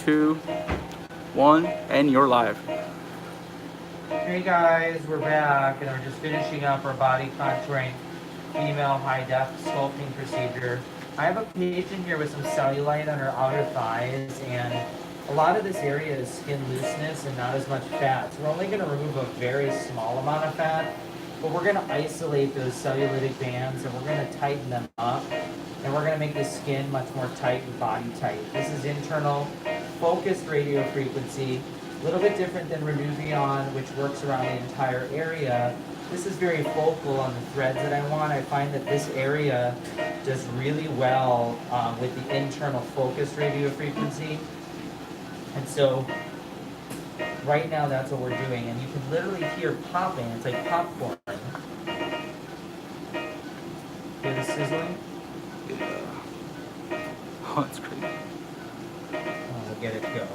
2, 1, and you're live. Hey guys, we're back and we're just finishing up our body contouring female high-def sculpting procedure. I have a patient here with some cellulite on her outer thighs, and a lot of this area is skin looseness and not as much fat. So we're only going to remove a very small amount of fat, but we're going to isolate those cellulitic bands and we're going to tighten them up, and we're going to make the skin much more tight and body tight. This is internal focused radio frequency. A little bit different than Renuvion, which works around the entire area. This is very focal on the threads that I want. I find that this area does really well with the internal focused radio frequency. And so right now that's what we're doing. And you can literally hear popping. It's like popcorn. Hear the sizzling? Yeah. Oh, that's crazy. We'll get it to go.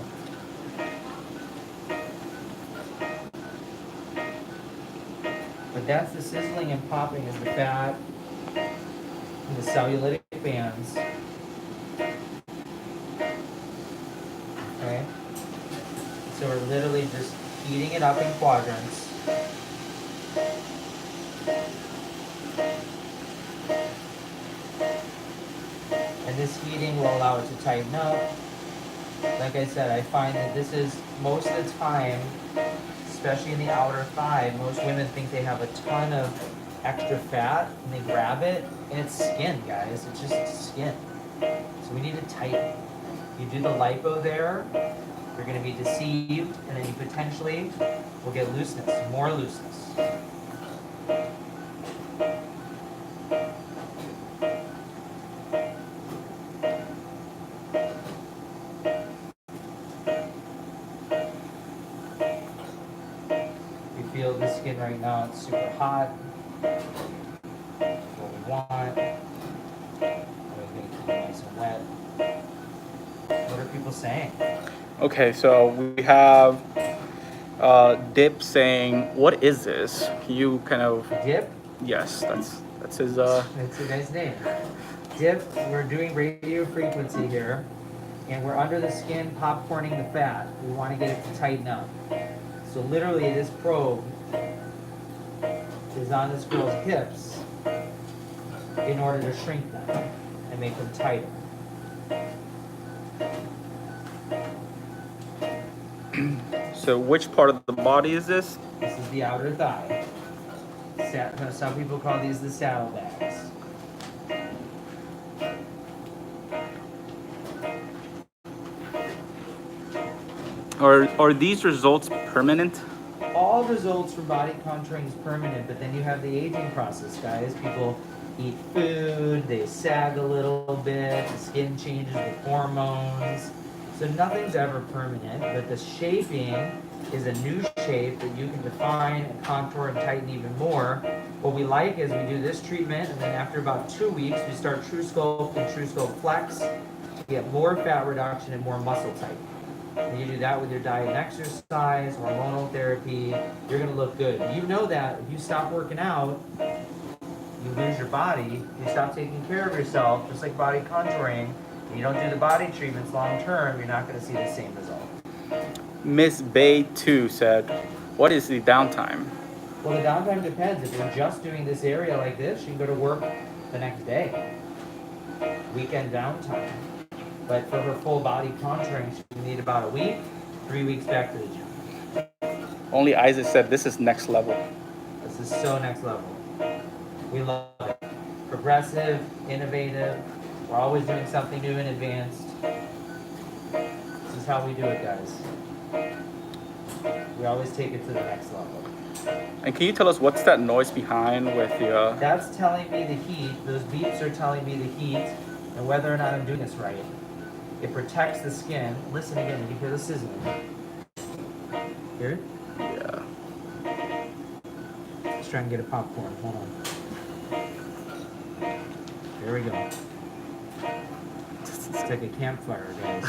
But that's the sizzling and popping, is the fat and the cellulitic bands. Okay? So we're literally just heating it up in quadrants. And this heating will allow it to tighten up. Like I said, I find that this is, most of the time, especially in the outer thigh, most women think they have a ton of extra fat and they grab it, and it's skin, guys. It's just skin. So we need to tighten. You do the lipo there, you're going to be deceived, and then you potentially will get looseness, more looseness. Feel the skin right now, it's super hot. What we want. We're going to keep it nice and wet. What are people saying? Okay, so we have Dip saying, "What is this?" Can you kind of? Dip? Yes, that's his. That's a nice name. Dip, we're doing radio frequency here, and we're under the skin popcorning the fat. We want to get it to tighten up. So literally this probe is on this girl's hips in order to shrink them and make them tighter. So which part of the body is this? This is the outer thigh. Some people call these the saddlebags. Are these results permanent? All results from body contouring is permanent, but then you have the aging process, guys. People eat food, they sag a little bit, the skin changes with hormones. So nothing's ever permanent, but the shaping is a new shape that you can define and contour and tighten even more. What we like is we do this treatment, and then after about 2 weeks, we start True Sculpt and True Sculpt Flex to get more fat reduction and more muscle tightening. And you do that with your diet and exercise, hormonal therapy, you're going to look good. You know that if you stop working out, you lose your body, you stop taking care of yourself, just like body contouring, and you don't do the body treatments long term, you're not going to see the same result. Miss Bay 2 said, "What is the downtime?" Well, the downtime depends. If you're just doing this area like this, you can go to work the next day. Weekend downtime. But for her full body contouring, she need about a week, 3 weeks back to the gym. Only Isaac said this is next level. This is so next level. We love it. Progressive, innovative. We're always doing something new and advanced. This is how we do it, guys. We always take it to the next level. And can you tell us what's that noise behind with the? That's telling me the heat. Those beeps are telling me the heat and whether or not I'm doing this right. It protects the skin. Listen again, you can hear the sizzling. Hear it? Yeah. Let's try and get a popcorn. Hold on. There we go. It's like a campfire, guys.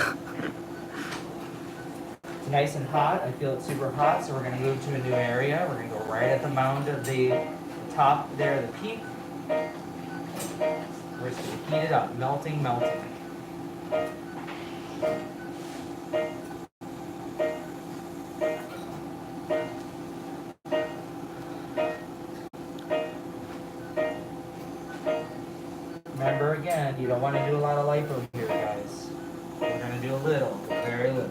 It's nice and hot. I feel it's super hot, so we're going to move to a new area. We're going to go right at the mound of the top there, the peak. We're just going to heat it up. Melting, melting. again, you don't want to do a lot of lipo here, guys. We're going to do a little, very little.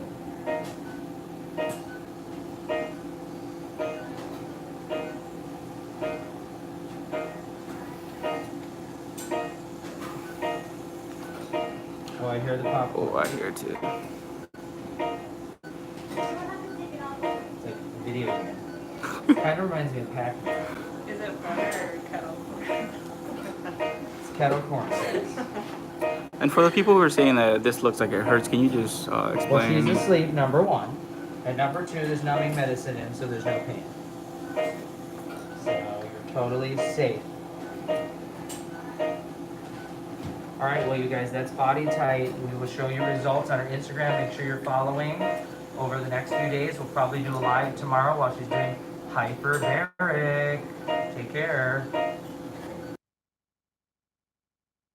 Oh, I hear the pop. Oh, I hear it too. It's like a video game. Kind of reminds me of Pac-Man. Is it butter or kettle corn? It's kettle corn sex. And for the people who are saying that this looks like it hurts, can you just Well, explain? she's asleep, number one. And number two, there's numbing medicine in, so there's no pain. So you're totally safe. All right, well, you guys, that's BodyTite. We will show you results on our Instagram. Make sure you're following over the next few days. We'll probably do a live tomorrow while she's doing hyperbaric. Take care.